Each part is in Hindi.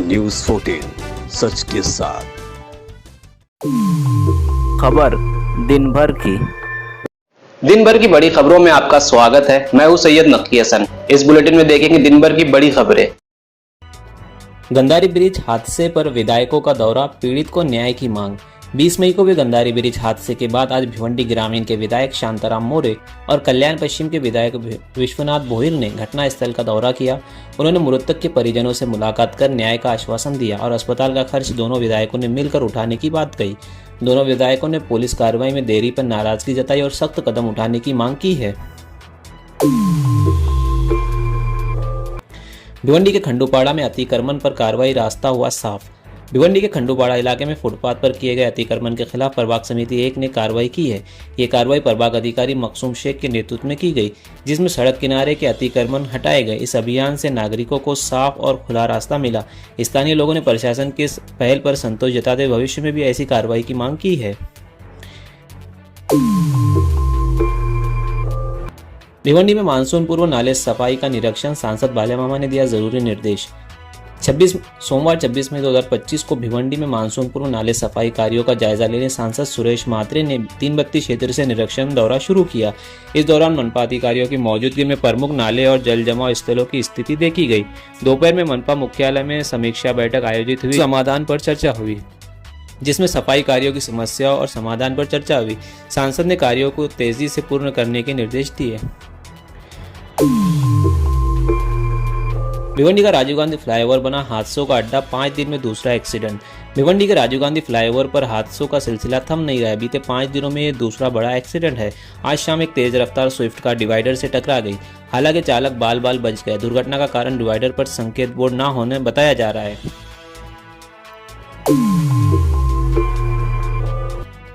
न्यूज़ 14 सच के साथ। खबर दिन भर की बड़ी खबरों में आपका स्वागत है। मैं हूं सैयद नकी हसन। इस बुलेटिन में देखेंगे दिन भर की बड़ी खबरें। गंदारी ब्रिज हादसे पर विधायकों का दौरा, पीड़ित को न्याय की मांग। 20 मई को भी गंदारी ब्रिज हादसे के बाद आज भिवंडी ग्रामीण के विधायक शांताराम मोरे और कल्याण पश्चिम के विधायक विश्वनाथ भोहिर ने घटनास्थल का दौरा किया। उन्होंने मृतक के परिजनों से मुलाकात कर न्याय का आश्वासन दिया और अस्पताल का खर्च दोनों विधायकों ने मिलकर उठाने की बात कही। दोनों विधायकों ने पुलिस कार्रवाई में देरी पर नाराजगी जताई और सख्त कदम उठाने की मांग की है। भिवंडी के खंडूपाड़ा में अतिक्रमण पर कार्रवाई, रास्ता हुआ साफ। भिवंडी के खंडूपाड़ा इलाके में फुटपाथ पर किए गए अतिक्रमण के खिलाफ प्रभाग समिति 1 ने कार्रवाई की है। ये कार्रवाई प्रभाग अधिकारी मकसूम शेख के नेतृत्व में की गई, जिसमें सड़क किनारे के अतिक्रमण हटाए गए। इस अभियान से नागरिकों को साफ और खुला रास्ता मिला। स्थानीय लोगों ने प्रशासन की इस पहल पर संतोष जताते भविष्य में भी ऐसी कार्रवाई की मांग की है। भिवंडी में मानसून पूर्व नाले सफाई का निरीक्षण, सांसद बाल्या मामा ने दिया जरूरी निर्देश। सोमवार 26 मई 2025 को भिवंडी में मानसून पूर्व नाले सफाई कार्यों का जायजा लेने सांसद सुरेश म्हात्रे ने तीनबत्ती क्षेत्र से निरीक्षण दौरा शुरू किया। इस दौरान मनपा अधिकारियों की मौजूदगी में प्रमुख नाले और जल जमाव स्थलों की स्थिति देखी गई। दोपहर में मनपा मुख्यालय में समीक्षा बैठक आयोजित हुई, समाधान पर चर्चा हुई, जिसमें सफाई कार्यों की समस्याओं और समाधान पर चर्चा हुई। सांसद ने कार्यों को तेजी से पूर्ण करने के निर्देश दिए। भिवंडी का राजीव गांधी फ्लाईओवर बना हादसों का अड्डा, 5 दिन में दूसरा एक्सीडेंट। भिवंडी के राजीव गांधी फ्लाईओवर पर हादसों का सिलसिला थम नहीं रहा है। बीते 5 दिनों में ये दूसरा बड़ा एक्सीडेंट है। आज शाम एक तेज रफ्तार स्विफ्ट कार डिवाइडर से टकरा गई। हालांकि चालक बाल बाल बच गया। दुर्घटना का कारण डिवाइडर पर संकेत बोर्ड न होने बताया जा रहा है।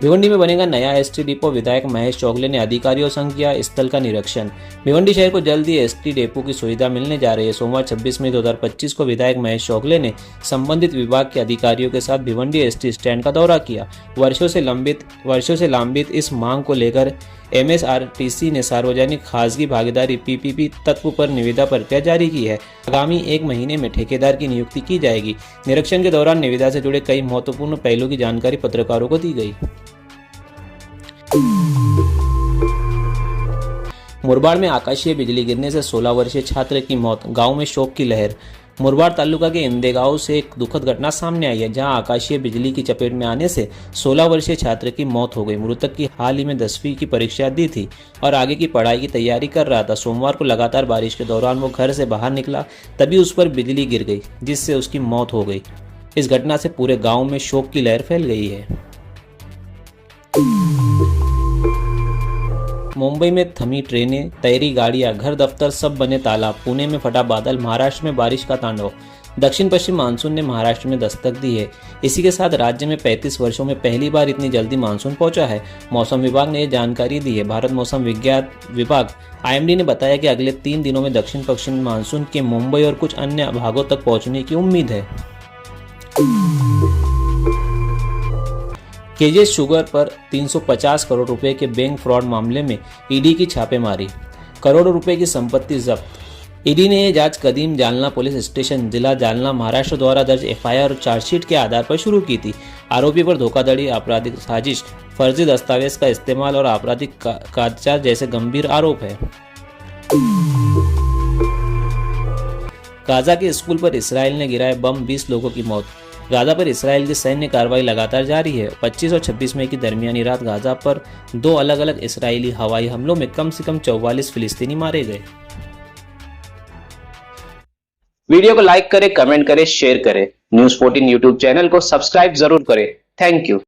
भिवंडी में बनेगा नया एसटी डिपो, विधायक महेश चौगले ने अधिकारियों संग किया स्थल का निरीक्षण। भिवंडी शहर को जल्द ही एसटी डिपो की सुविधा मिलने जा रही है। सोमवार 26 मई 2025 को विधायक महेश चौगले ने संबंधित विभाग के अधिकारियों के साथ भिवंडी एसटी स्टैंड का दौरा किया। वर्षों से लंबित इस मांग को लेकर MSRTC ने सार्वजनिक खासगी भागीदारी PPP तत्व पर निविदा प्रक्रिया जारी की है। आगामी 1 महीने में ठेकेदार की नियुक्ति की जाएगी। निरीक्षण के दौरान निविदा से जुड़े कई महत्वपूर्ण पहलुओं की जानकारी पत्रकारों को दी गई। मुरबाड़ में आकाशीय बिजली गिरने से 16 वर्षीय छात्र की मौत, गांव में शोक की लहर। मुरबाड़ तालुका के इंदे गांव से एक दुखद घटना सामने आई है, जहां आकाशीय बिजली की चपेट में आने से 16 वर्षीय छात्र की मौत हो गई। मृतक की हाल ही में 10वीं की परीक्षा दी थी और आगे की पढ़ाई की तैयारी कर रहा था। सोमवार को लगातार बारिश के दौरान वो घर से बाहर निकला, तभी उस पर बिजली गिर गई, जिससे उसकी मौत हो गई। इस घटना से पूरे गाँव में शोक की लहर फैल गई है। मुंबई में थमी ट्रेनें, तैरी गाड़ियां, घर दफ्तर सब बने तालाब। पुणे में फटा बादल, महाराष्ट्र में बारिश का तांडव। दक्षिण पश्चिम मानसून ने महाराष्ट्र में दस्तक दी है। इसी के साथ राज्य में 35 वर्षों में पहली बार इतनी जल्दी मानसून पहुंचा है। मौसम विभाग ने यह जानकारी दी है। भारत मौसम विज्ञान विभाग IMD ने बताया कि अगले 3 दिनों में दक्षिण पश्चिम मानसून के मुंबई और कुछ अन्य भागों तक पहुंचने की उम्मीद है। KGS शुगर पर 350 करोड़ रुपए के बैंक फ्रॉड मामले में ED की छापेमारी, करोड़ों रुपए की संपत्ति जब्त। ED ने यह जांच कदीम जालना पुलिस स्टेशन, जिला जालना, महाराष्ट्र द्वारा दर्ज FIR और चार्जशीट के आधार पर शुरू की थी। आरोपी पर धोखाधड़ी, आपराधिक साजिश, फर्जी दस्तावेज का इस्तेमाल और आपराधिक कागजात जैसे गंभीर आरोप है। गाजा के स्कूल पर इसराइल ने गिराए बम, 20 लोगों की मौत। गाजा पर इसराइल की सैन्य कार्रवाई लगातार जारी है। 25 और 26 मई की दरमियानी रात गाजा पर 2 अलग अलग इसराइली हवाई हमलों में कम से कम 44 फिलिस्तीनी मारे गए। वीडियो को लाइक करें, कमेंट करें, शेयर करें। न्यूज़ 14 यूट्यूब चैनल को सब्सक्राइब जरूर करें। Thank you.